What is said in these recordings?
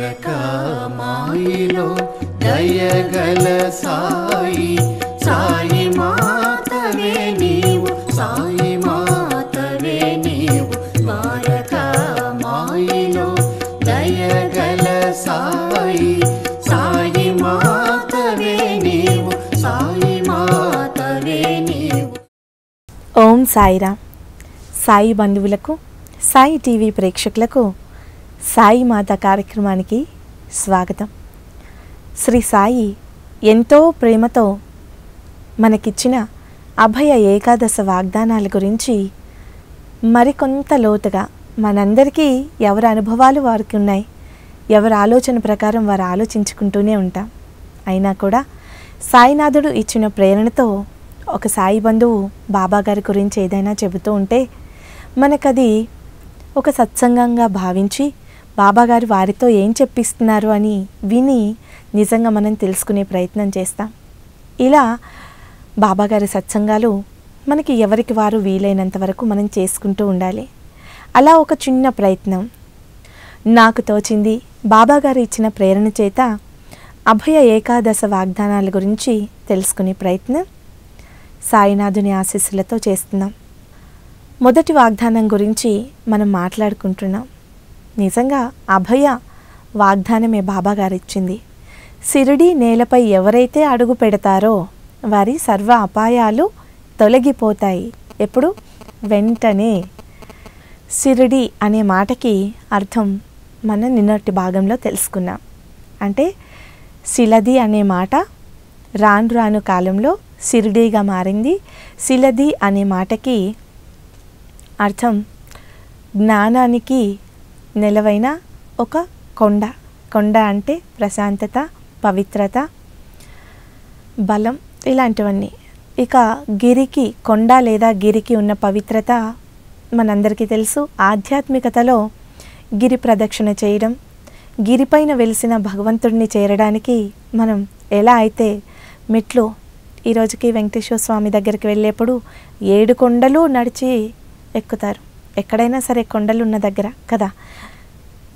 ద్వారకామాయిలో దయగల సాయి, సాయి మాతవే నీవు, సాయి మాతవే నీవు. ద్వారకామాయిలో దయగల సాయి, సాయి మాతవే నీవు, సాయి మాతవే నీవు. ఓం సాయిరామ్. సాయి బంధువులకు, సాయి టీవీ ప్రేక్షకులకు సాయి మాత కార్యక్రమానికి స్వాగతం. శ్రీ సాయి ఎంతో ప్రేమతో మనకిచ్చిన అభయ ఏకాదశ వాగ్దానాల గురించి మరికొంత లోతుగా మనందరికీ ఎవరి అనుభవాలు వారికి ఉన్నాయి, ఎవరి ఆలోచన ప్రకారం వారు ఆలోచించుకుంటూనే ఉంటాం. అయినా కూడా సాయినాథుడు ఇచ్చిన ప్రేరణతో ఒక సాయి బంధువు బాబాగారి గురించి ఏదైనా చెబుతూ ఉంటే మనకది ఒక సత్సంగంగా భావించి బాబాగారు వారితో ఏం చెప్పిస్తున్నారు అని విని నిజంగా మనం తెలుసుకునే ప్రయత్నం చేస్తాం. ఇలా బాబాగారి సత్సంగాలు మనకి ఎవరికి వారు వీలైనంత వరకు మనం చేసుకుంటూ ఉండాలి. అలా ఒక చిన్న ప్రయత్నం నాకు తోచింది. బాబాగారు ఇచ్చిన ప్రేరణ చేత అభయ ఏకాదశ వాగ్దానాల గురించి తెలుసుకునే ప్రయత్నం సాయినాథుని ఆశీస్సులతో చేస్తున్నాం. మొదటి వాగ్దానం గురించి మనం మాట్లాడుకుంటున్నాం. నిజంగా అభయ వాగ్దానమే బాబాగారు ఇచ్చింది. షిరిడి నేలపై ఎవరైతే అడుగు పెడతారో వారి సర్వ అపాయాలు తొలగిపోతాయి. ఎప్పుడు? వెంటనే. షిరిడి అనే మాటకి అర్థం మనం నిన్నటి భాగంలో తెలుసుకున్నాం. అంటే శిలది అనే మాట రాను రాను కాలంలో షిరిడీగా మారింది. శిలది అనే మాటకి అర్థం జ్ఞానానికి నెలవైన ఒక కొండ. కొండ అంటే ప్రశాంతత, పవిత్రత, బలం, ఇలాంటివన్నీ. ఇక గిరికి, కొండ లేదా గిరికి ఉన్న పవిత్రత మనందరికీ తెలుసు. ఆధ్యాత్మికతలో గిరి ప్రదక్షిణ చేయడం, గిరిపైన వెలిసిన భగవంతుడిని చేరడానికి మనం ఎలా అయితే మెట్లు ఈరోజుకి వెంకటేశ్వర స్వామి దగ్గరికి వెళ్ళేప్పుడు 7 కొండలు నడిచి ఎక్కుతారు. ఎక్కడైనా సరే కొండలు ఉన్న దగ్గర కదా.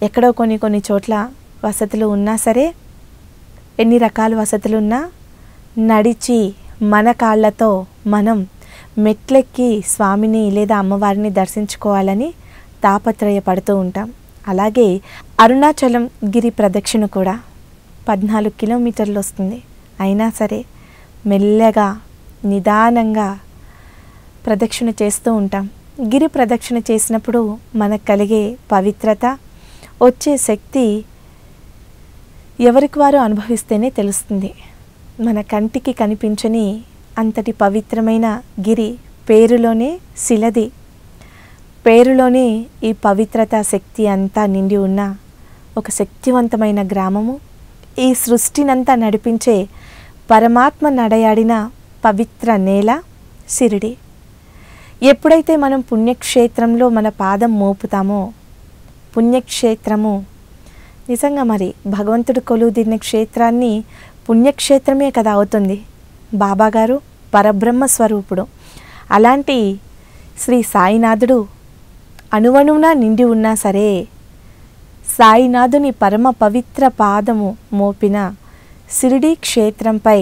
ఎక్కడో కొన్ని చోట్ల వసతులు ఉన్నా సరే, ఎన్ని రకాల వసతులు ఉన్నా నడిచి మన కాళ్ళతో మనం మెట్లెక్కి స్వామిని లేదా అమ్మవారిని దర్శించుకోవాలని తాపత్రయపడుతూ ఉంటాం. అలాగే అరుణాచలం గిరి ప్రదక్షిణ కూడా 14 కిలోమీటర్లు వస్తుంది. అయినా సరే మెల్లగా నిదానంగా ప్రదక్షిణ చేస్తూ ఉంటాం. గిరి ప్రదక్షిణ చేసినప్పుడు మనకు కలిగే పవిత్రత, వచ్చే శక్తి ఎవరికి వారు అనుభవిస్తేనే తెలుస్తుంది. మన కంటికి కనిపించని అంతటి పవిత్రమైన గిరి, పేరులోనే శిలది, పేరులోనే ఈ పవిత్రత శక్తి అంతా నిండి ఉన్న ఒక శక్తివంతమైన గ్రామము. ఈ సృష్టినంతా నడిపించే పరమాత్మ నడయాడిన పవిత్ర నేల షిరిడి. ఎప్పుడైతే మనం పుణ్యక్షేత్రంలో మన పాదం మోపుతామో, పుణ్యక్షేత్రము నిజంగా మరి భగవంతుడు కొలువుదీరిన క్షేత్రాన్ని పుణ్యక్షేత్రమే కదా అవుతుంది. బాబాగారు పరబ్రహ్మ స్వరూపుడు. అలాంటి శ్రీ సాయినాథుడు అణువణువున నిండి ఉన్నా సరే, సాయినాథుని పరమ పవిత్ర పాదము మోపిన షిరిడీ క్షేత్రంపై,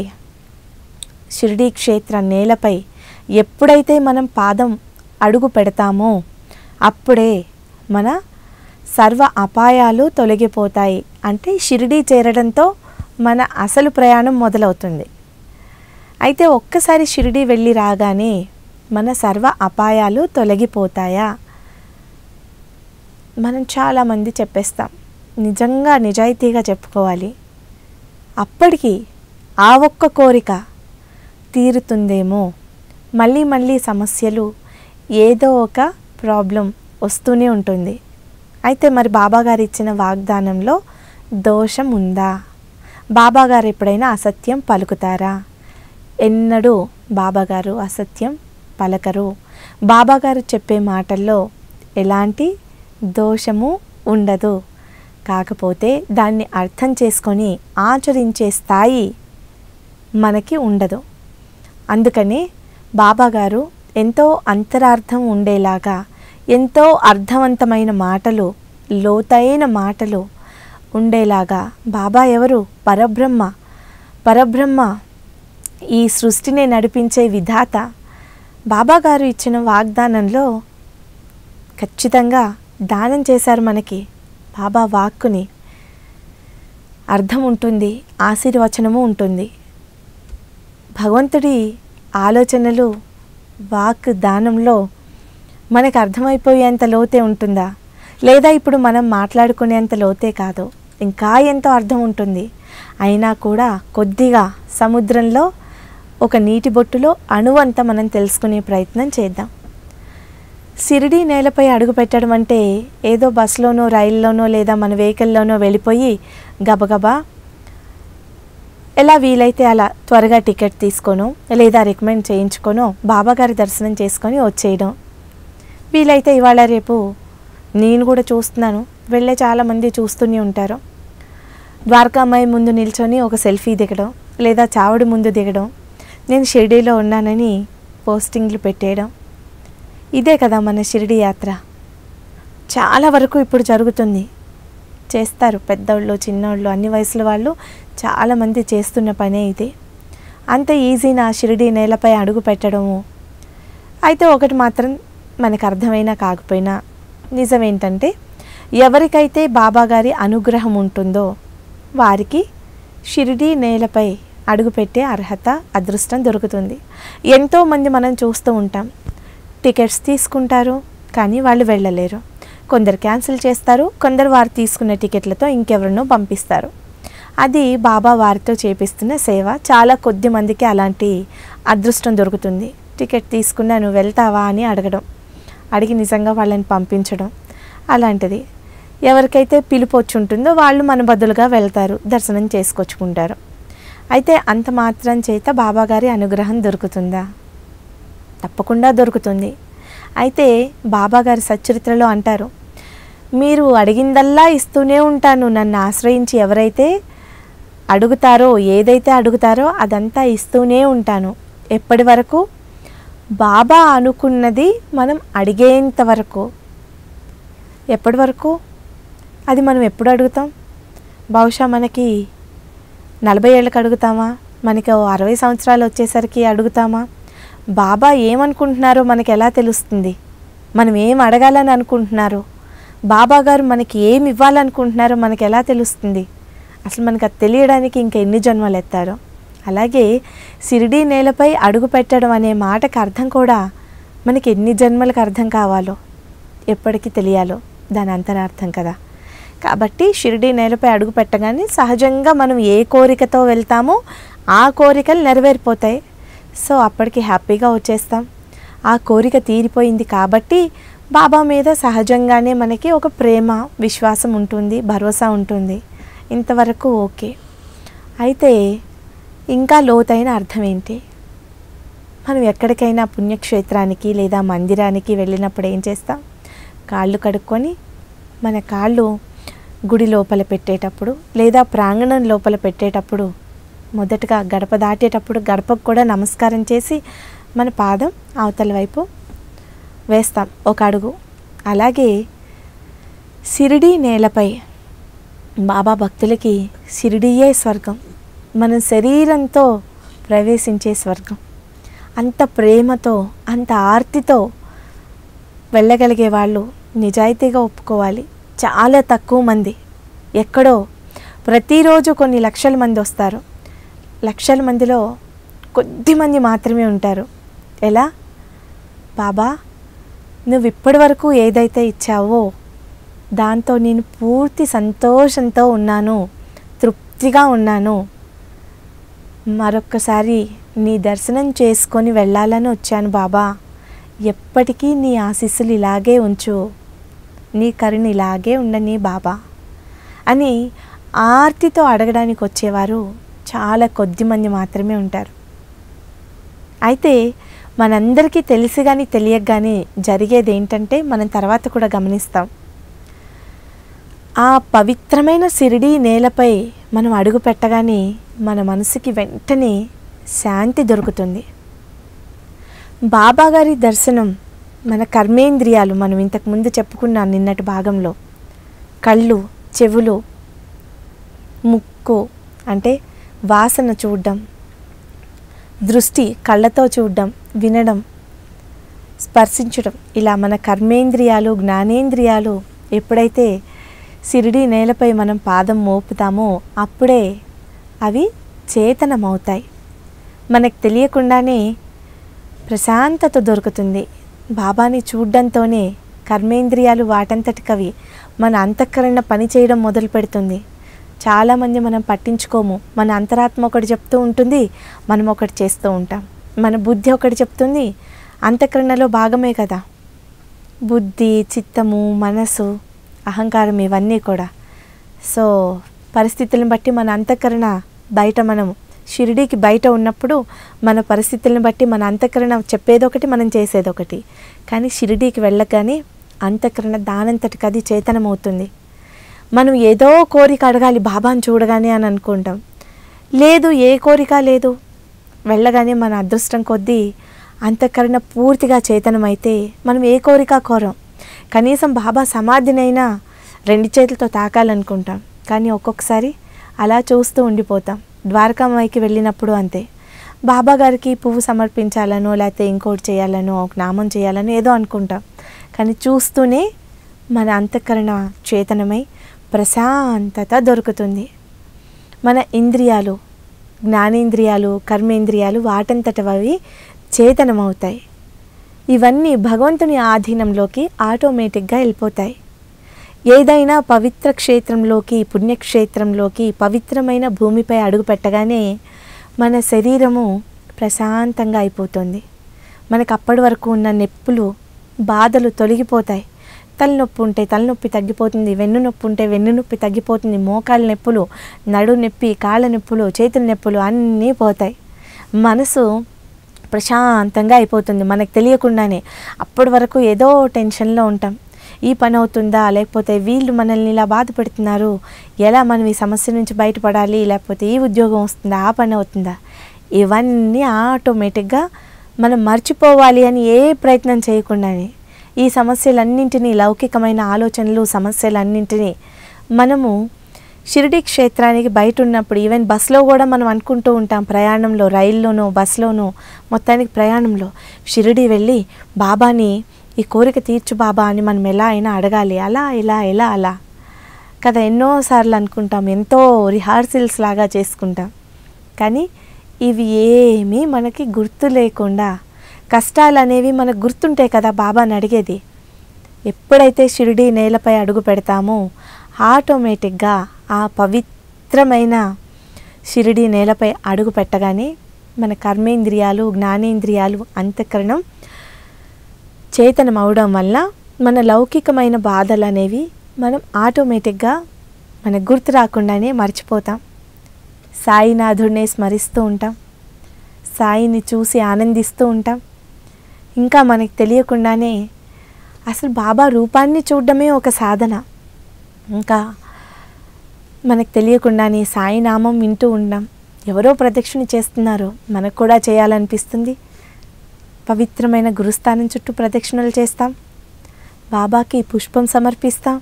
షిరిడీ క్షేత్ర నేలపై ఎప్పుడైతే మనం పాదం అడుగు పెడతామో అప్పుడే మన సర్వ అపాయాలు తొలగిపోతాయి. అంటే షిరిడీ చేరడంతో మన అసలు ప్రయాణం మొదలవుతుంది. అయితే ఒక్కసారి షిరిడీ వెళ్ళి రాగానే మన సర్వ అపాయాలు తొలగిపోతాయా? మనం చాలామంది చెప్పేస్తాం. నిజంగా నిజాయితీగా చెప్పుకోవాలి, అప్పటికి ఆ ఒక్క కోరిక తీరుతుందేమో. మళ్ళీ మళ్ళీ సమస్యలు, ఏదో ఒక ప్రాబ్లం వస్తూనే ఉంటుంది. అయితే మరి బాబాగారు ఇచ్చిన వాగ్దానంలో దోషం ఉందా? బాబాగారు ఎప్పుడైనా అసత్యం పలుకుతారా? ఎన్నడూ బాబాగారు అసత్యం పలకరు. బాబాగారు చెప్పే మాటల్లో ఎలాంటి దోషము ఉండదు. కాకపోతే దాన్ని అర్థం చేసుకొని ఆచరించే స్థాయి మనకి ఉండదు. అందుకని బాబాగారు ఎంతో అంతరార్థం ఉండేలాగా, ఎంతో అర్థవంతమైన మాటలు, లోతైన మాటలు, ఉండేలాగా బాబా ఎవరు? పరబ్రహ్మ ఈ సృష్టిని నడిపించే విధాత. బాబా గారు ఇచ్చిన వాగ్దానంలో ఖచ్చితంగా దానం చేశారు మనకి. బాబా వాక్కుని అర్థం ఉంటుంది, ఆశీర్వచనము ఉంటుంది. భగవంతుడి ఆలోచనలు వాక్ దానంలో మనకు అర్థమైపోయేంత లోతే ఉంటుందా? లేదా ఇప్పుడు మనం మాట్లాడుకునేంత లోతే కాదు, ఇంకా ఎంతో అర్థం ఉంటుంది. అయినా కూడా కొద్దిగా సముద్రంలో ఒక నీటి బొట్టులో అణువంతా మనం తెలుసుకునే ప్రయత్నం చేద్దాం. షిరిడీ నేలపై అడుగు పెట్టడం అంటే ఏదో బస్సులోనో రైల్లోనో లేదా మన వెహికల్లోనో వెళ్ళిపోయి గబగబా ఎలా వీలైతే అలా త్వరగా టికెట్ తీసుకోనో లేదా రికమెండ్ చేయించుకోనో బాబాగారి దర్శనం చేసుకొని వచ్చేయడం. వీలైతే ఇవాళ రేపు నేను కూడా చూస్తున్నాను, వెళ్ళే చాలామంది చూస్తూనే ఉంటారు, ద్వారకామాయి ముందు నిల్చొని ఒక సెల్ఫీ దిగడం లేదా చావుడి ముందు దిగడం, నేను షిరిడీలో ఉన్నానని పోస్టింగ్లు పెట్టేయడం. ఇదే కదా మన షిరిడీ యాత్ర. చాలా వరకు ఇప్పుడు జరుగుతుంది, చేస్తారు పెద్దోళ్ళు చిన్నోళ్ళు అన్ని వయసుల వాళ్ళు చాలామంది చేస్తున్న పనే ఇది. అంత ఈజీ నా షిరిడీ నేలపై అడుగు పెట్టడము. అయితే ఒకటి మాత్రం మనకు అర్థమైనా కాకపోయినా నిజమేంటంటే, ఎవరికైతే బాబాగారి అనుగ్రహం ఉంటుందో వారికి షిరిడీ నేలపై అడుగుపెట్టే అర్హత, అదృష్టం దొరుకుతుంది. ఎంతోమంది మనం చూస్తూ ఉంటాం, టికెట్స్ తీసుకుంటారు కానీ వాళ్ళు వెళ్ళలేరు. కొందరు క్యాన్సిల్ చేస్తారు, కొందరు వారు తీసుకున్న టికెట్లతో ఇంకెవరినో పంపిస్తారు. అది బాబా వారితో చేపిస్తున్న సేవ. చాలా కొద్ది మందికి అలాంటి అదృష్టం దొరుకుతుంది. టికెట్ తీసుకున్నా నువ్వు వెళ్తావా అని అడగడం, అడిగి నిజంగా వాళ్ళని పంపించడం అలాంటిది. ఎవరికైతే పిలుపు వచ్చి ఉంటుందో వాళ్ళు మన బదులుగా వెళ్తారు, దర్శనం చేసుకొచ్చుకుంటారు. అయితే అంత మాత్రం చేత బాబాగారి అనుగ్రహం దొరుకుతుందా? తప్పకుండా దొరుకుతుంది. అయితే బాబాగారి సచ్చరిత్రలో అంటారు, మీరు అడిగిందల్లా ఇస్తూనే ఉంటాను, నన్ను ఆశ్రయించి ఎవరైతే అడుగుతారో ఏదైతే అడుగుతారో అదంతా ఇస్తూనే ఉంటాను. ఎప్పటి వరకు? బాబా అనుకున్నది మనం అడిగేంత వరకు. ఎప్పటి వరకు? అది మనం ఎప్పుడు అడుగుతాం? బహుశా మనకి 40 ఏళ్ళకి అడుగుతామా? మనకి 60 సంవత్సరాలు వచ్చేసరికి అడుగుతామా? బాబా ఏమనుకుంటున్నారో మనకి ఎలా తెలుస్తుంది? మనం ఏం అడగాలని అనుకుంటున్నారో, బాబా గారు మనకి ఏమి ఇవ్వాలనుకుంటున్నారో మనకి ఎలా తెలుస్తుంది? అసలు మనకు అది తెలియడానికి ఇంకా ఎన్ని జన్మలు ఎత్తారో. అలాగే షిరిడీ నేలపై అడుగు పెట్టడం అనే మాటకు అర్థం కూడా మనకి ఎన్ని జన్మలకు అర్థం కావాలో, ఎప్పటికీ తెలియాలో దాని అంతరార్థం కదా. కాబట్టి షిరిడీ నేలపై అడుగు పెట్టగానే సహజంగా మనం ఏ కోరికతో వెళ్తామో ఆ కోరికలు నెరవేరిపోతాయి. సో అప్పటికి హ్యాపీగా వచ్చేస్తాం. ఆ కోరిక తీరిపోయింది కాబట్టి బాబా మీద సహజంగానే మనకి ఒక ప్రేమ, విశ్వాసం ఉంటుంది, భరోసా ఉంటుంది. ఇంతవరకు ఓకే. అయితే ఇంకా లోతైన అర్థం ఏంటి? మనం ఎక్కడికైనా పుణ్యక్షేత్రానికి లేదా మందిరానికి వెళ్ళినప్పుడు ఏం చేస్తాం? కాళ్ళు కడుక్కొని మన కాళ్ళు గుడి లోపల పెట్టేటప్పుడు లేదా ప్రాంగణం లోపల పెట్టేటప్పుడు మొదటగా గడప దాటేటప్పుడు గడపకు కూడా నమస్కారం చేసి మన పాదం అవతల వైపు వేస్తాం ఒక అడుగు. అలాగే షిరిడీ నేలపై బాబా భక్తులకి షిరిడీయే స్వర్గం, మన శరీరంతో ప్రవేశించే స్వర్గం. అంత ప్రేమతో అంత ఆర్తితో వెళ్ళగలిగే వాళ్ళు నిజాయితీగా ఒప్పుకోవాలి. చాలా తక్కువ మంది, ఎక్కడో ప్రతిరోజు కొన్ని లక్షల మంది వస్తారు, లక్షల మందిలో కొద్దిమంది మాత్రమే ఉంటారు. ఎలా? బాబా నువ్వు ఇప్పటి వరకు ఏదైతే ఇచ్చావో దాంతో నేను పూర్తి సంతోషంతో ఉన్నాను, తృప్తిగా ఉన్నాను, మరొక్కసారి నీ దర్శనం చేసుకొని వెళ్ళాలని వచ్చాను బాబా, ఎప్పటికీ నీ ఆశీస్సులు ఇలాగే ఉంచు, నీ కరుణ ఇలాగే ఉండని బాబా అని ఆర్తితో అడగడానికి వచ్చేవారు చాలా కొద్ది మంది మాత్రమే ఉంటారు. అయితే మనందరికీ తెలిసి కానీ తెలియక కానీ జరిగేది ఏంటంటే, మనం తర్వాత కూడా గమనిస్తాం, ఆ పవిత్రమైన షిరిడీ నేలపై మనం అడుగు పెట్టగానే మన మనసుకి వెంటనే శాంతి దొరుకుతుంది. బాబాగారి దర్శనం మన కర్మేంద్రియాలు, మనం ఇంతకుముందు చెప్పుకున్నాం నిన్నటి భాగంలో, కళ్ళు, చెవులు, ముక్కు అంటే వాసన చూడడం, దృష్టి కళ్ళతో చూడడం, వినడం, స్పర్శించడం, ఇలా మన కర్మేంద్రియాలు జ్ఞానేంద్రియాలు ఎప్పుడైతే షిరిడి నేలపై మనం పాదం మోపుతామో అప్పుడే అవి చేతనమవుతాయి. మనకు తెలియకుండానే ప్రశాంతత దొరుకుతుంది. బాబాని చూడడంతోనే కర్మేంద్రియాలు వాటంతటికవి మన అంతఃకరణ పని చేయడం మొదలు పెడుతుంది. చాలామంది మనం పట్టించుకోము. మన అంతరాత్మ ఒకటి చెప్తూ ఉంటుంది, మనం ఒకటి చేస్తూ ఉంటాం. మన బుద్ధి ఒకటి చెప్తుంది, అంతఃకరణలో భాగమే కదా బుద్ధి, చిత్తము, మనసు, అహంకారం ఇవన్నీ కూడా. సో పరిస్థితులను బట్టి మన అంతఃకరణ బయట, మనం షిరిడీకి బయట ఉన్నప్పుడు మన పరిస్థితులను బట్టి మన అంతఃకరణ చెప్పేదొకటి, మనం చేసేదొకటి. కానీ షిరిడీకి వెళ్ళగానే అంతఃకరణ దానంతటికి అది చేతనమవుతుంది. మనం ఏదో కోరిక అడగాలి బాబాని చూడగానే అని అనుకుంటాం. లేదు, ఏ కోరిక లేదు. వెళ్ళగానే మన అదృష్టం కొద్దీ అంతఃకరణ పూర్తిగా చేతనమైతే మనం ఏ కోరిక కోరం. కనీసం బాబా సమాధినైనా 2 చేతులతో తాకాలనుకుంటాం. కానీ ఒక్కొక్కసారి అలా చూస్తూ ఉండిపోతాం. ద్వారకామాయికి వెళ్ళినప్పుడు అంతే, బాబా గారికి పువ్వు సమర్పించాలనో లేకపోతే ఇంకోటి చేయాలనో ఒక నామం చేయాలనో ఏదో అనుకుంటాం. కానీ చూస్తూనే మన అంతఃకరణ చేతనమై ప్రశాంతత దొరుకుతుంది. మన ఇంద్రియాలు, జ్ఞానేంద్రియాలు, కర్మేంద్రియాలు వాటంతటవి చేతనమవుతాయి. ఇవన్నీ భగవంతుని ఆధీనంలోకి ఆటోమేటిక్గా వెళ్ళిపోతాయి. ఏదైనా పవిత్ర క్షేత్రంలోకి, పుణ్యక్షేత్రంలోకి, పవిత్రమైన భూమిపై అడుగు పెట్టగానే మన శరీరము ప్రశాంతంగా అయిపోతుంది. మనకు అప్పటి వరకు ఉన్న నొప్పులు, బాధలు తొలగిపోతాయి. తలనొప్పి ఉంటే తలనొప్పి తగ్గిపోతుంది, వెన్ను నొప్పి ఉంటే వెన్ను నొప్పి తగ్గిపోతుంది, మోకాళ్ళ నొప్పులు, నడు నొప్పి, కాళ్ళ నొప్పులు, చేతుల నొప్పులు అన్నీ పోతాయి. మనసు ప్రశాంతంగా అయిపోతుంది మనకు తెలియకుండానే. అప్పటి వరకు ఏదో టెన్షన్లో ఉంటాం. ఈ పని అవుతుందా, లేకపోతే వీళ్ళు మనల్ని ఇలా బాధ పెడుతున్నారు, ఎలా మనం ఈ సమస్య నుంచి బయటపడాలి, లేకపోతే ఈ ఉద్యోగం వస్తుందా, ఆ పని అవుతుందా, ఇవన్నీ ఆటోమేటిక్గా మనం మర్చిపోవాలి అని ఏ ప్రయత్నం చేయకుండానే ఈ సమస్యలన్నింటినీ, లౌకికమైన ఆలోచనలు, సమస్యలన్నింటినీ మనము షిరిడి క్షేత్రానికి బయట ఉన్నప్పుడు, ఈవెన్ బస్సులో కూడా మనం అనుకుంటూ ఉంటాం, ప్రయాణంలో, రైల్లోనో బస్సులోనో, మొత్తానికి ప్రయాణంలో షిరిడి వెళ్ళి బాబాని ఈ కోరిక తీర్చు బాబా అని మనం ఎలా అయినా అడగాలి, అలా ఇలా ఎలా అలా కదా ఎన్నోసార్లు అనుకుంటాం, ఎంతో రిహార్సల్స్ లాగా చేసుకుంటాం. కానీ ఇవి ఏమీ మనకి గుర్తు లేకుండా, కష్టాలు అనేవి మనకు గుర్తుంటాయి కదా బాబాని అడిగేది. ఎప్పుడైతే షిరిడి నేలపై అడుగు పెడతామో ఆటోమేటిక్గా ఆ పవిత్రమైన షిరిడి నేలపై అడుగు పెట్టగానే మన కర్మేంద్రియాలు, జ్ఞానేంద్రియాలు, అంతఃకరణం చేతనం అవడం వల్ల మన లౌకికమైన బాధలు అనేవి మనం ఆటోమేటిక్గా మనకు గుర్తు రాకుండానే మర్చిపోతాం. సాయినాథుడినే స్మరిస్తూ ఉంటాం, సాయిని చూసి ఆనందిస్తూ ఉంటాం. ఇంకా మనకు తెలియకుండానే అసలు బాబా రూపాన్ని చూడడమే ఒక సాధన. ఇంకా మనకు తెలియకుండానే సాయి నామం వింటూ ఉంటాం. ఎవరో ప్రదక్షిణ చేస్తున్నారో మనకు కూడా చేయాలనిపిస్తుంది. పవిత్రమైన గురుస్థానం చుట్టూ ప్రదక్షిణలు చేస్తాం, బాబాకి పుష్పం సమర్పిస్తాం,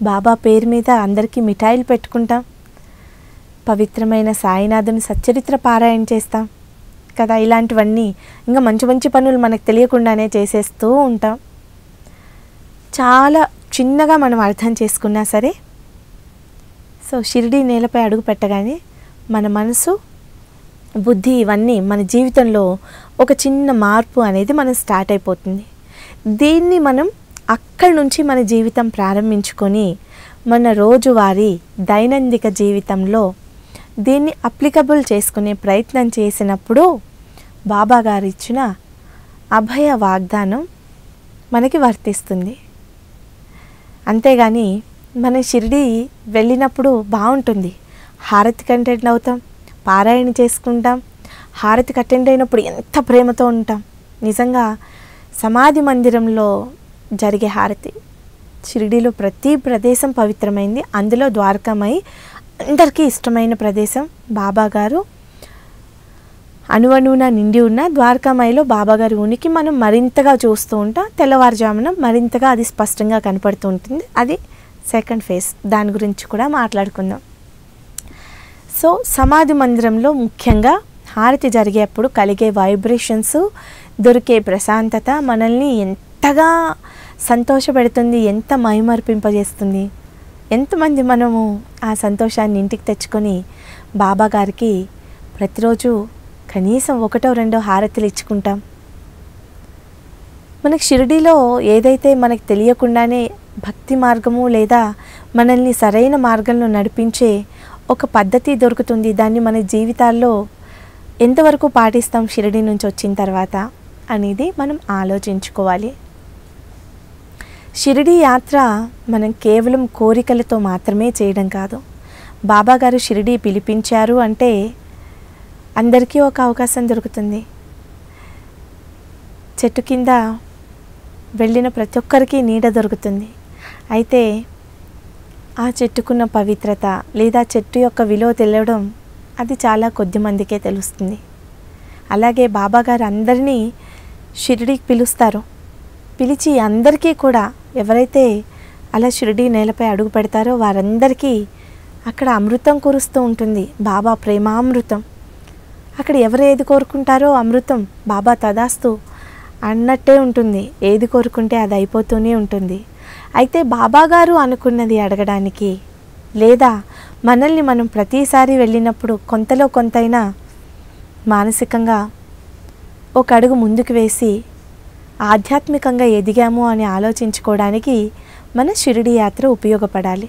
బాబా పేరు మీద అందరికీ మిఠాయిలు పెట్టుకుంటాం, పవిత్రమైన సాయినాథుని సచ్చరిత్ర పారాయణ చేస్తాం కదా. ఇలాంటివన్నీ ఇంకా మంచి మంచి పనులు మనకు తెలియకుండానే చేసేస్తూ ఉంటాం. చాలా చిన్నగా మనం అర్థం చేసుకున్నా సరే, సో షిరిడి నేలపై అడుగు పెట్టగానే మన మనసు, బుద్ధి ఇవన్నీ మన జీవితంలో ఒక చిన్న మార్పు అనేది మనం స్టార్ట్ అయిపోతుంది. దీన్ని మనం అక్కడి నుంచి మన జీవితం ప్రారంభించుకొని మన రోజువారీ దైనందిక జీవితంలో దీన్ని అప్లికబుల్ చేసుకునే ప్రయత్నం చేసినప్పుడు బాబా గారు ఇచ్చిన అభయ వాగ్దానం మనకి వర్తిస్తుంది. అంతేగాని మన షిరిడి వెళ్ళినప్పుడు బాగుంటుంది, హారతికి అటెండ్ అవుతాం, పారాయణ చేసుకుంటాం, హారతికి అటెండ్ అయినప్పుడు ఎంత ప్రేమతో ఉంటాం. నిజంగా సమాధి మందిరంలో జరిగే హారతి, షిరిడీలో ప్రతి ప్రదేశం పవిత్రమైంది, అందులో ద్వారకామై అందరికీ ఇష్టమైన ప్రదేశం. బాబా గారు అణువణువున నిండి ఉన్న ద్వారకామాయిలో బాబాగారి ఉనికి మనం మరింతగా చూస్తూ ఉంటాం. తెల్లవారుజామున మరింతగా అది స్పష్టంగా కనపడుతూ ఉంటుంది. అది సెకండ్ ఫేజ్, దాని గురించి కూడా మాట్లాడుకుందాం. సో సమాధి మందిరంలో ముఖ్యంగా హారతి జరిగేప్పుడు కలిగే వైబ్రేషన్స్, దొరికే ప్రశాంతత మనల్ని ఎంతగా సంతోషపెడుతుంది, ఎంత మైమర్పింపజేస్తుంది. ఎంతమంది మనము ఆ సంతోషాన్ని ఇంటికి తెచ్చుకొని బాబా గారికి ప్రతిరోజు కనీసం 1-2 హారతులు ఇచ్చుకుంటాం. మనకి షిరిడీలో ఏదైతే మనకు తెలియకుండానే భక్తి మార్గము లేదా మనల్ని సరైన మార్గంలో నడిపించే ఒక పద్ధతి దొరుకుతుంది. దాన్ని మన జీవితాల్లో ఎంతవరకు పాటిస్తాం షిరిడీ నుంచి వచ్చిన తర్వాత అనేది మనం ఆలోచించుకోవాలి. షిరిడీ యాత్ర మనం కేవలం కోరికలతో మాత్రమే చేయడం కాదు. బాబాగారు షిరిడీ పిలిపించారు అంటే అందరికీ ఒక అవకాశం దొరుకుతుంది. చెట్టు కింద వెళ్ళిన ప్రతి ఒక్కరికి నీడ దొరుకుతుంది. అయితే ఆ చెట్టుకున్న పవిత్రత లేదా చెట్టు యొక్క విలువ తెలియడం అది చాలా కొద్ది మందికే తెలుస్తుంది. అలాగే బాబాగారు అందరినీ షిరిడీకి పిలుస్తారు. పిలిచి అందరికీ కూడా ఎవరైతే అలా షిరిడీ నేలపై అడుగు పెడతారో వారందరికీ అక్కడ అమృతం కురుస్తూ ఉంటుంది, బాబా ప్రేమామృతం. అక్కడ ఎవరు ఏది కోరుకుంటారో అమృతం బాబా తదాస్తు అన్నట్టే ఉంటుంది. ఏది కోరుకుంటే అది అయిపోతూనే ఉంటుంది. అయితే బాబాగారు అనుకున్నది అడగడానికి లేదా మనల్ని మనం ప్రతిసారి వెళ్ళినప్పుడు కొంతలో కొంతైనా మానసికంగా ఒక అడుగు ముందుకు వేసి ఆధ్యాత్మికంగా ఎదిగాము అని ఆలోచించుకోవడానికి మన షిరిడీ యాత్ర ఉపయోగపడాలి.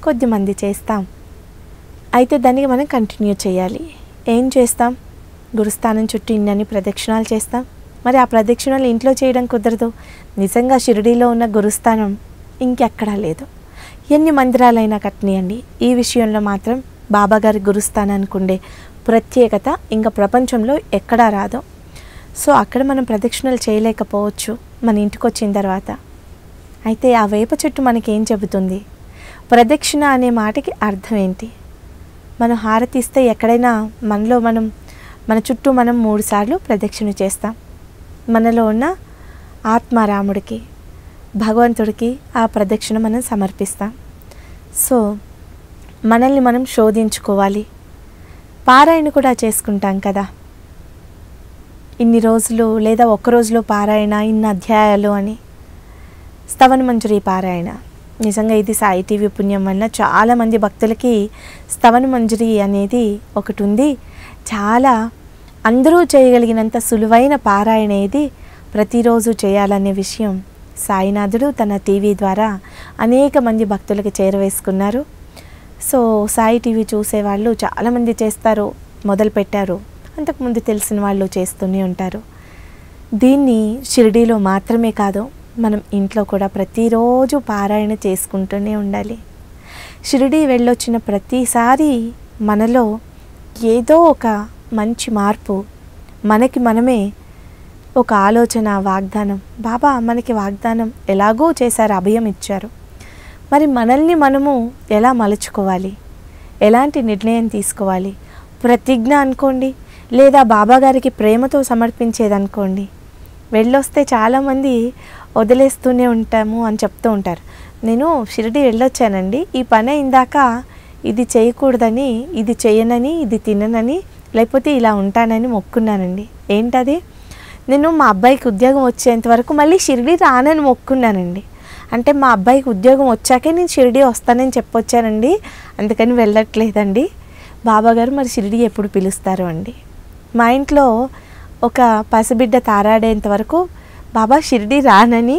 కొద్దిమంది చేస్తాం, అయితే దానికి మనం కంటిన్యూ చేయాలి. ఏం చేస్తాం? గురుస్థానం చుట్టూ ఇన్నని ప్రదక్షిణాలు చేస్తాం. మరి ఆ ప్రదక్షిణాలు ఇంట్లో చేయడం కుదరదు. నిజంగా షిరిడీలో ఉన్న గురుస్థానం ఇంకెక్కడా లేదు. ఎన్ని మందిరాలైనా కట్టనియండి, ఈ విషయంలో మాత్రం బాబాగారి గురుస్థానానికి ఉండే ప్రత్యేకత ఇంకా ప్రపంచంలో ఎక్కడా రాదు. సో అక్కడ మనం ప్రదక్షిణలు చేయలేకపోవచ్చు మన ఇంటికి వచ్చిన తర్వాత. అయితే ఆ వేప చెట్టు మనకేం చెబుతుంది? ప్రదక్షిణ అనే మాటకి అర్థం ఏంటి? మనం హారతిస్తే ఎక్కడైనా మన చుట్టూ మనం 3 సార్లు ప్రదక్షిణ చేస్తాం. మనలో ఉన్న ఆత్మారాముడికి, భగవంతుడికి ఆ ప్రదక్షిణ మనం సమర్పిస్తాం. సో మనల్ని మనం శోధించుకోవాలి. పారాయణ కూడా చేసుకుంటాం కదా, ఇన్ని రోజులు లేదా ఒక్క రోజులో పారాయణ, ఇన్ని అధ్యాయాలు అని. స్తవన మంజరి పారాయణ నిజంగా ఇది సాయి టీవీ పుణ్యం వల్ల చాలామంది భక్తులకి స్తవన మంజరి అనేది ఒకటి ఉంది. చాలా అందరూ చేయగలిగినంత సులువైన పారాయణ ఇది, ప్రతిరోజు చేయాలనే విషయం సాయినాథుడు తన టీవీ ద్వారా అనేక మంది భక్తులకి చేరవేసుకున్నారు. సో సాయి టీవీ చూసేవాళ్ళు చాలామంది చేస్తారు, మొదలుపెట్టారు. అంతకుముందు తెలిసిన వాళ్ళు చేస్తూనే ఉంటారు. దీన్ని షిరిడీలో మాత్రమే కాదు, మనం ఇంట్లో కూడా ప్రతిరోజు పారాయణ చేసుకుంటూనే ఉండాలి. షిరిడీ వెళ్ళొచ్చిన ప్రతిసారి మనలో ఏదో ఒక మంచి మార్పు, మనకి మనమే ఒక ఆలోచన, వాగ్దానం. బాబా మనకి వాగ్దానం ఎలాగో చేశారు, అభయం ఇచ్చారు. మరి మనల్ని మనము ఎలా మలుచుకోవాలి, ఎలాంటి నిర్ణయం తీసుకోవాలి? ప్రతిజ్ఞ అనుకోండి, లేదా బాబాగారికి ప్రేమతో సమర్పించేది అనుకోండి. వెళ్ళొస్తే చాలామంది వదిలేస్తూనే ఉంటాము అని చెప్తూ ఉంటారు. నేను షిరిడీ వెళ్ళొచ్చానండి, ఈ పని ఇందాక ఇది చేయకూడదని, ఇది చేయనని, ఇది తిననని, లేకపోతే ఇలా ఉంటానని మొక్కున్నానండి. ఏంటది? నేను మా అబ్బాయికి ఉద్యోగం వచ్చేంత వరకు మళ్ళీ షిరిడీ రానని మొక్కున్నానండి. అంటే మా అబ్బాయికి ఉద్యోగం వచ్చాకే నేను షిరిడీ వస్తానని చెప్పొచ్చానండి, అందుకని వెళ్ళట్లేదండి. బాబాగారు మరి షిరిడీ ఎప్పుడు పిలుస్తారు అండి? మా ఇంట్లో ఒక పసిబిడ్డ తారాడేంత వరకు బాబా షిరిడీ రానని,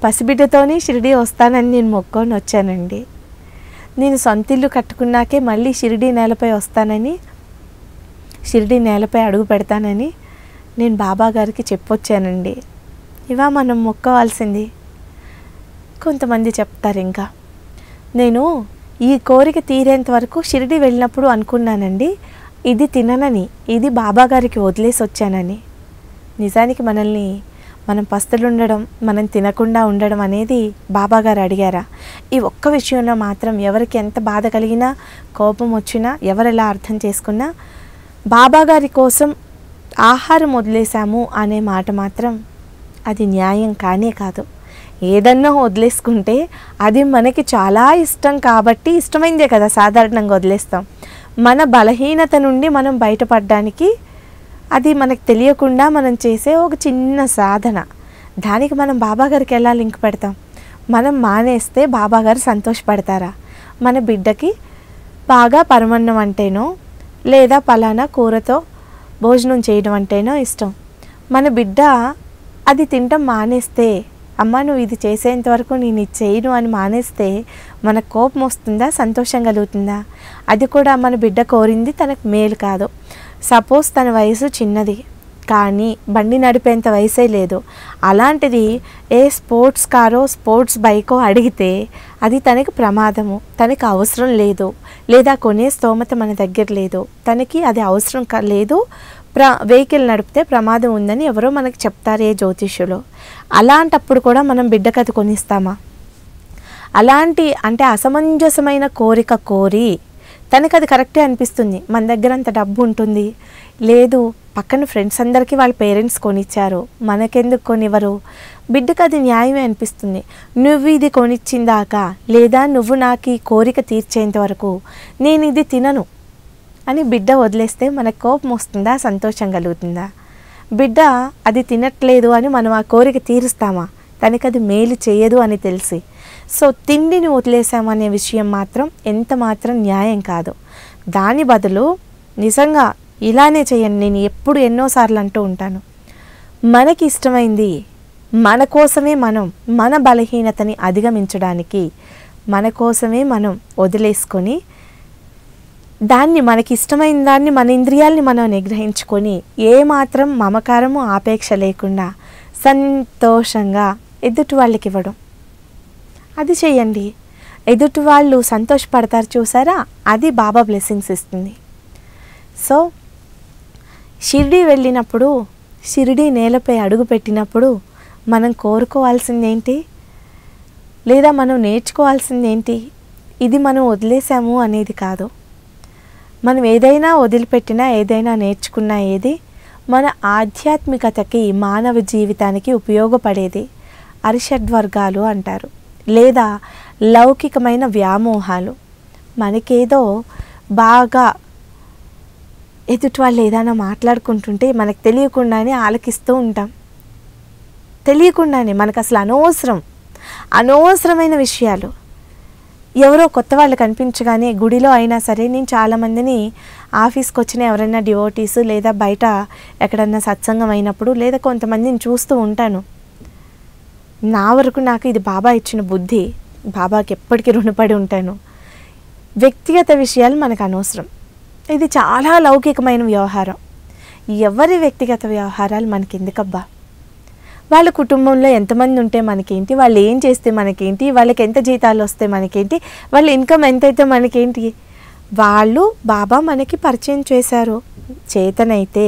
పసిబిడ్డతోనే షిరిడీ వస్తానని నేను మొక్కొని వచ్చానండి. నేను సొంత ఇల్లు కట్టుకున్నాకే మళ్ళీ షిరిడీ నేలపై వస్తానని, షిరిడీ నేలపై అడుగు పెడతానని నేను బాబా గారికి చెప్పొచ్చానండి. ఇవా మనం మొక్కవలసింది. కొంతమంది చెప్తారు ఇంకా, నేను ఈ కోరిక తీరేంత వరకు షిరిడీ వెళ్ళినప్పుడు అనుకున్నానండి, ఇది తిననని, ఇది బాబా గారికి వదిలేసి వచ్చానని. నిజానికి మనల్ని మనం పస్తులుండడం, మనం తినకుండా ఉండడం అనేది బాబాగారు అడిగారా? ఈ ఒక్క విషయంలో మాత్రం ఎవరికి ఎంత బాధ కలిగినా, కోపం వచ్చినా, ఎవరెలా అర్థం చేసుకున్నా, బాబాగారి కోసం ఆహారం వదిలేశాము అనే మాట మాత్రం అది న్యాయం కానే కాదు. ఏదన్నా వదిలేసుకుంటే అది మనకి చాలా ఇష్టం కాబట్టి ఇష్టమైందే కదా సాధారణంగా వదిలేస్తాం. మన బలహీనత నుండి మనం బయటపడడానికి అది మనకు తెలియకుండా మనం చేసే ఒక చిన్న సాధన. దానికి మనం బాబాగారికి ఎలా లింక్ పెడతాం? మనం మానేస్తే బాబాగారు సంతోషపడతారా? మన బిడ్డకి బాగా పరమన్నం అంటేనో లేదా పలానా కూరతో భోజనం చేయడం అంటేనో ఇష్టం. మన బిడ్డ అది తినటం మానేస్తే, అమ్మ నువ్వు ఇది చేసేంత వరకు నేను ఇది చేయను అని మానేస్తే మనకు కోపం వస్తుందా, సంతోషం కలుగుతుందా? అది కూడా మన బిడ్డ కోరింది తనకు మేలు కాదు. సపోజ్ తన వయసు చిన్నది కానీ బండి నడిపేంత వయసే లేదు, అలాంటిది ఏ స్పోర్ట్స్ కారో స్పోర్ట్స్ బైకో అడిగితే అది తనకి ప్రమాదము, తనకి అవసరం లేదు, లేదా కొనే స్తోమత మన దగ్గర లేదు, తనకి అది అవసరం లేదు, వెహికల్ నడిపితే ప్రమాదం ఉందని ఎవరో మనకి చెప్తారు ఏ జ్యోతిష్యులో. అలాంటప్పుడు కూడా మనం బిడ్డకు అది కొనిస్తామా? అలాంటి అంటే అసమంజసమైన కోరిక కోరి తనకు అది కరెక్టే అనిపిస్తుంది, మన దగ్గర అంత డబ్బు ఉంటుంది, లేదు పక్కన ఫ్రెండ్స్ అందరికీ వాళ్ళ పేరెంట్స్ కొనిచ్చారు, మనకెందుకు కొనివ్వరు? బిడ్డకు అది న్యాయమే అనిపిస్తుంది. నువ్వు ఇది కొనిచ్చిందాక లేదా నువ్వు నాకు ఈ కోరిక తీర్చేంత వరకు నేను ఇది తినను అని బిడ్డ వదిలేస్తే మనకు కోపం వస్తుందా, సంతోషం కలుగుతుందా? బిడ్డ అది తినట్లేదు అని మనం ఆ కోరిక తీరుస్తామా? తనకి అది మేలు చేయదు అని తెలిసి. సో తిండిని వదిలేసామనే విషయం మాత్రం ఎంత మాత్రం న్యాయం కాదు. దాని బదులు నిజంగా ఇలానే చేయండి. నేను ఎప్పుడు ఎన్నోసార్లు అంటూ ఉంటాను, మనకి ఇష్టమైంది మన కోసమే మనం మన బలహీనతని అధిగమించడానికి మన కోసమే మనం వదిలేసుకొని దాన్ని మనకి ఇష్టమైన దాన్ని మన ఇంద్రియాలని మనం నిగ్రహించుకొని ఏమాత్రం మమకారము ఆపేక్ష లేకుండా సంతోషంగా ఎదుటి వాళ్ళకి ఇవ్వడం, అది చేయండి. ఎదుటి వాళ్ళు సంతోషపడతారు చూసారా, అది బాబా బ్లెస్సింగ్స్ ఇస్తుంది. సో షిరిడీ వెళ్ళినప్పుడు, షిరిడీ నేలపై అడుగు పెట్టినప్పుడు మనం కోరుకోవాల్సింది ఏంటి, లేదా మనం నేర్చుకోవాల్సింది ఏంటి? ఇది మనం వదిలేసాము అనేది కాదు. మనం ఏదైనా వదిలిపెట్టినా, ఏదైనా నేర్చుకున్నా ఏది మన ఆధ్యాత్మికతకి, మానవ జీవితానికి ఉపయోగపడేది అరిషడ్వర్గాలు అంటారు, లేదా లౌకికమైన వ్యామోహాలు. మనకేదో బాగా ఎదుటి వాళ్ళు ఏదైనా మాట్లాడుకుంటుంటే మనకు తెలియకుండానే ఆలకిస్తూ ఉంటాం. తెలియకుండానే మనకు అసలు అనవసరమైన విషయాలు. ఎవరో కొత్త వాళ్ళు కనిపించగానే గుడిలో అయినా సరే, నేను చాలామందిని ఆఫీస్కి వచ్చిన ఎవరైనా డివోటీస్ లేదా బయట ఎక్కడన్నా సత్సంగం అయినప్పుడు లేదా కొంతమందిని చూస్తూ ఉంటాను. నా వరకు నాకు ఇది బాబా ఇచ్చిన బుద్ధి, బాబాకి ఎప్పటికీ రుణపడి ఉంటాను. వ్యక్తిగత విషయాలు మనకు అనవసరం. ఇది చాలా లౌకికమైన వ్యవహారం. ఎవరి వ్యక్తిగత వ్యవహారాలు మనకి ఎందుకబ్బా? వాళ్ళ కుటుంబంలో ఎంతమంది ఉంటే మనకేంటి, వాళ్ళు ఏం చేస్తే మనకేంటి, వాళ్ళకి ఎంత జీతాలు వస్తే మనకేంటి, వాళ్ళ ఇన్కమ్ ఎంతైతే మనకేంటి? వాళ్ళు బాబా మనకి పరిచయం చేశారు. చేతనైతే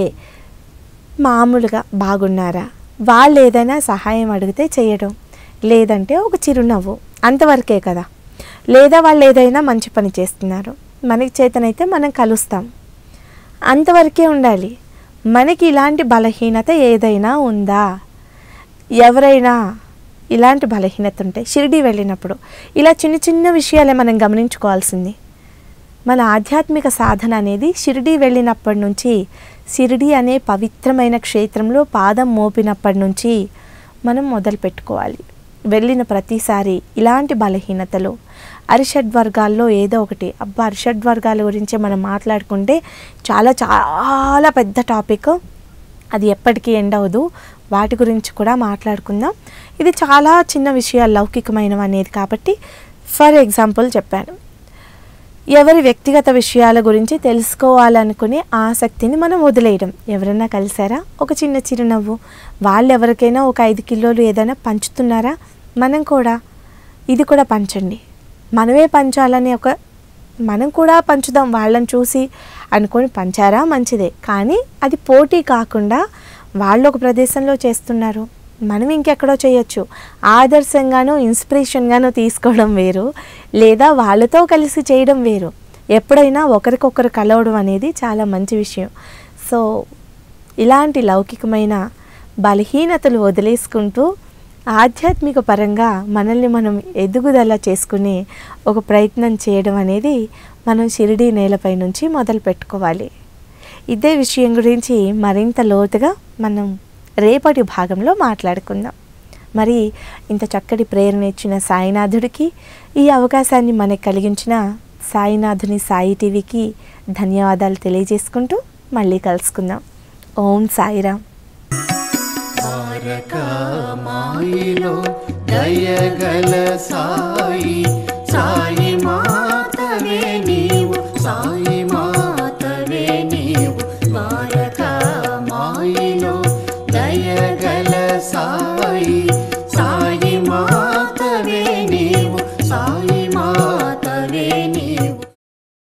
మామూలుగా బాగున్నారా, వాళ్ళు ఏదైనా సహాయం అడిగితే చేయడం, లేదంటే ఒక చిరునవ్వు, అంతవరకే కదా. లేదా వాళ్ళు ఏదైనా మంచి పని చేస్తున్నారు, మనకి చేతనైతే మనం కలుస్తాం, అంతవరకే ఉండాలి. మనకి ఇలాంటి బలహీనత ఏదైనా ఉందా? ఎవరైనా ఇలాంటి బలహీనత ఉంటే షిరిడీ వెళ్ళినప్పుడు ఇలా చిన్న చిన్న విషయాలే మనం గమనించుకోవాల్సింది. మన ఆధ్యాత్మిక సాధన అనేది షిరిడీ వెళ్ళినప్పటి నుంచి, షిరిడీ అనే పవిత్రమైన క్షేత్రంలో పాదం మోపినప్పటి నుంచి మనం మొదలు పెట్టుకోవాలి. వెళ్ళిన ప్రతిసారి ఇలాంటి బలహీనతలు, అరిషడ్వర్గాల్లో ఏదో ఒకటి. అబ్బా, అరిషడ్వర్గాల గురించి మనం మాట్లాడుకుంటే చాలా చాలా పెద్ద టాపిక్, అది ఎప్పటికీ ఎండ్ అవ్వదు. వాటి గురించి కూడా మాట్లాడుకుందాం. ఇది చాలా చిన్న విషయాలు లౌకికమైనవి అనేది కాబట్టి ఫర్ ఎగ్జాంపుల్ చెప్పాను. ఎవరి వ్యక్తిగత విషయాల గురించి తెలుసుకోవాలనుకునే ఆసక్తిని మనం వదిలేయడం. ఎవరైనా కలిసారా, ఒక చిన్న చిరునవ్వు, వాళ్ళు ఎవరికైనా ఒక 5 కిలోలు ఏదైనా పంచుతున్నారా, మనం కూడా ఇది కూడా పంచండి. మనమే పంచాలని మనం కూడా పంచుదాం వాళ్ళని చూసి అనుకొని పంచారా మంచిదే, కానీ అది పోటీ కాకుండా వాళ్ళు ఒక ప్రదేశంలో చేస్తున్నారు, మనం ఇంకెక్కడో చేయొచ్చు. ఆదర్శంగానో ఇన్స్పిరేషన్గానో తీసుకోవడం వేరు, లేదా వాళ్ళతో కలిసి చేయడం వేరు. ఎప్పుడైనా ఒకరికొకరు కలవడం అనేది చాలా మంచి విషయం. సో ఇలాంటి లౌకికమైన బలహీనతలు వదిలేసుకుంటూ ఆధ్యాత్మిక పరంగా మనల్ని మనం ఎదుగుదల చేసుకునే ఒక ప్రయత్నం చేయడం అనేది మనం షిరిడీ నేలపై నుంచి మొదలు పెట్టుకోవాలి. ఇదే విషయం గురించి మరింత లోతుగా మనం రేపటి భాగంలో మాట్లాడుకుందాం. మరి ఇంత చక్కటి ప్రేరణ ఇచ్చిన సాయినాథుడికి, ఈ అవకాశాన్ని మనకు కలిగించిన సాయినాథుని సాయి టీవీకి ధన్యవాదాలు తెలియజేసుకుంటూ మళ్ళీ కలుసుకుందాం. ఓం సాయిరామ్. మాయిలో దయగల సాయి, సాయి మాతవే నీవు, సాయి మాతవే నీవు.